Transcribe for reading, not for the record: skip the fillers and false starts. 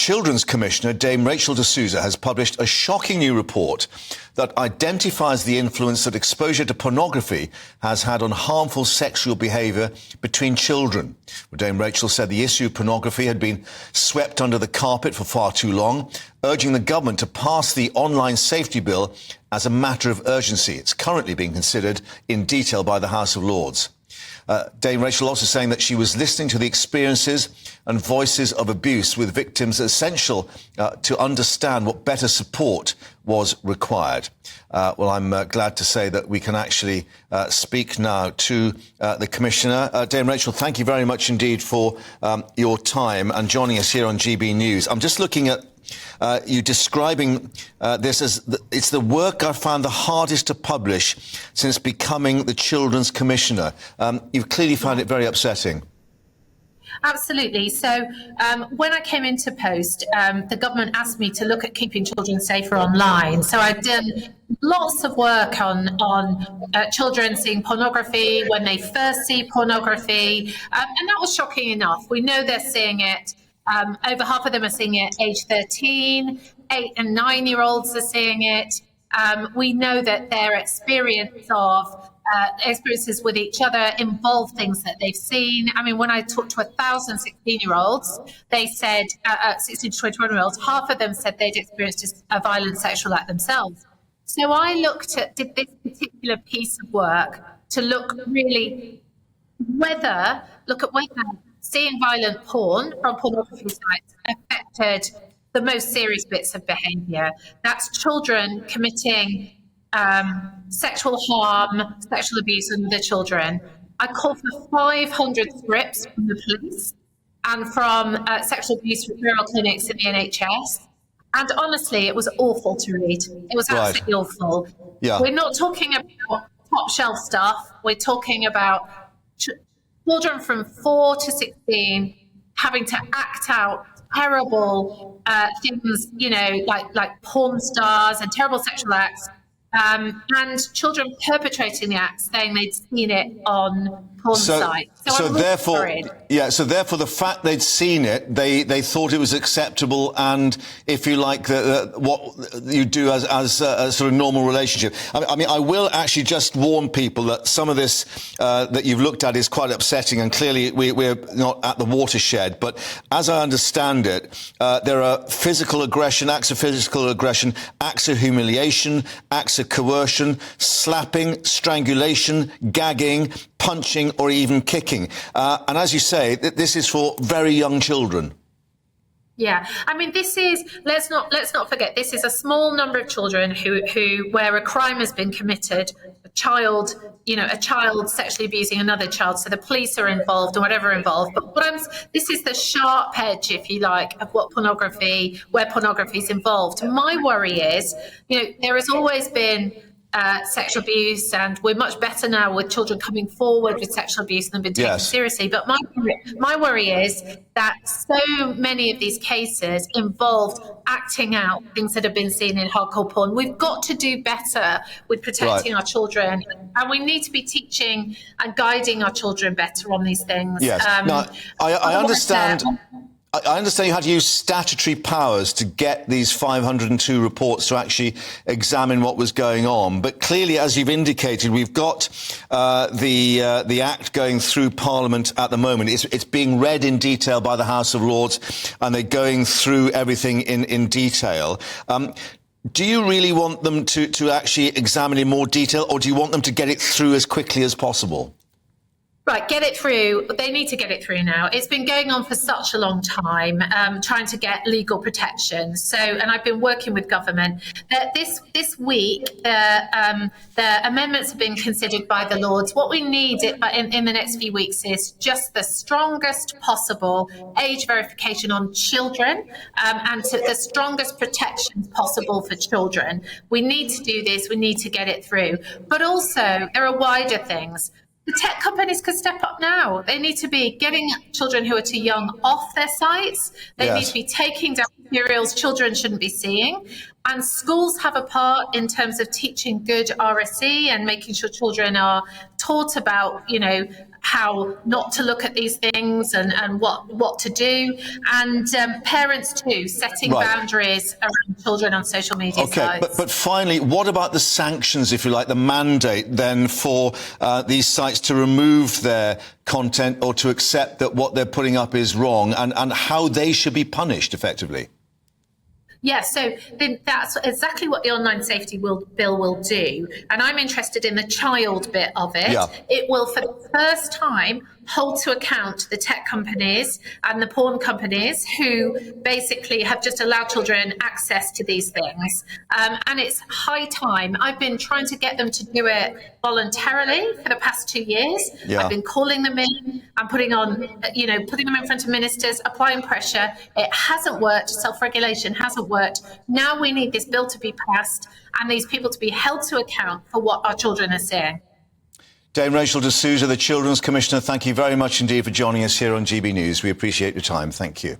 Children's Commissioner, Dame Rachel de Souza, has published a shocking new report that identifies the influence that exposure to pornography has had on harmful sexual behaviour between children. Dame Rachel said the issue of pornography had been swept under the carpet for far too long, urging the government to pass the online safety bill as a matter of urgency. It's currently being considered in detail by the House of Lords. Dame Rachel also saying that she was listening to the experiences and voices of abuse with victims, essential to understand what better support was required. Well, I'm glad to say that we can actually speak now to the Commissioner. Dame Rachel, thank you very much indeed for your time and joining us here on GB News. I'm just looking at you describing this as it's the work I found the hardest to publish since becoming the Children's Commissioner. You've clearly found it very upsetting. Absolutely. So when I came into post, the government asked me to look at keeping children safer online. So I've done lots of work on children seeing pornography, when they first see pornography, and that was shocking enough. We know they're seeing it. Over half of them are seeing it at age 13, 8 and 9-year-olds are seeing it. We know that their experiences with each other involve things that they've seen. I mean, when I talked to 1,000 16-year-olds, they said, 16 to 21-year-olds, half of them said they'd experienced a violent sexual act themselves. So I did this particular piece of work to look at whether seeing violent porn from pornography sites affected the most serious bits of behaviour. That's children committing sexual harm, sexual abuse on other children. I called for 500 scripts from the police and from sexual abuse referral clinics in the NHS. And honestly, it was awful to read. It was absolutely awful. Yeah. We're not talking about top shelf stuff. We're talking about children from 4 to 16 having to act out terrible things, like porn stars and terrible sexual acts, and children perpetrating the acts saying they'd seen it on porn sites. So therefore the fact they'd seen it, they thought it was acceptable, and if you like, what you do as a sort of normal relationship. I mean, I will actually just warn people that some of this that you've looked at is quite upsetting, and clearly we're not at the watershed. But as I understand it, there are acts of physical aggression, acts of humiliation, acts of coercion, slapping, strangulation, gagging, punching, or even kicking. And as you say, this is for very young children. Yeah, I mean, let's not forget, this is a small number of children where a crime has been committed, a child sexually abusing another child, so the police are involved or whatever involved. But this is the sharp edge, if you like, of where pornography is involved. My worry is, there has always been sexual abuse, and we're much better now with children coming forward with sexual abuse and been taken seriously. But my worry is that so many of these cases involved acting out things that have been seen in hardcore porn. We've got to do better with protecting our children, and we need to be teaching and guiding our children better on these things. Yes. Now, I understand. I understand you had to use statutory powers to get these 502 reports to actually examine what was going on. But clearly, as you've indicated, we've got the Act going through Parliament at the moment. It's being read in detail by the House of Lords, and they're going through everything in detail. Do you really want them to actually examine in more detail, or do you want them to get it through as quickly as possible? Right, get it through. They need to get it through now. It's been going on for such a long time, trying to get legal protection. And I've been working with government. This week, the amendments have been considered by the Lords. What we need in the next few weeks is just the strongest possible age verification on children, and the strongest protections possible for children. We need to do this. We need to get it through. But also, there are wider things. The tech companies could step up now. They need to be getting children who are too young off their sites. They need to be taking down materials children shouldn't be seeing. And schools have a part in terms of teaching good RSE and making sure children are taught about, how not to look at these things and what to do. And parents too, setting boundaries around children on social media sites. But finally, what about the sanctions, if you like, the mandate then for these sites to remove their content or to accept that what they're putting up is wrong, and how they should be punished effectively? Yes, so that's exactly what the Online Safety Bill will do. And I'm interested in the child bit of it. Yeah. It will, for the first time, hold to account the tech companies and the porn companies who basically have just allowed children access to these things. And it's high time. I've been trying to get them to do it voluntarily for the past 2 years. Yeah. I've been calling them in and putting them in front of ministers, applying pressure. It hasn't worked. Self-regulation hasn't worked. Now we need this bill to be passed and these people to be held to account for what our children are seeing. Dame Rachel de Souza, the Children's Commissioner, thank you very much indeed for joining us here on GB News. We appreciate your time. Thank you.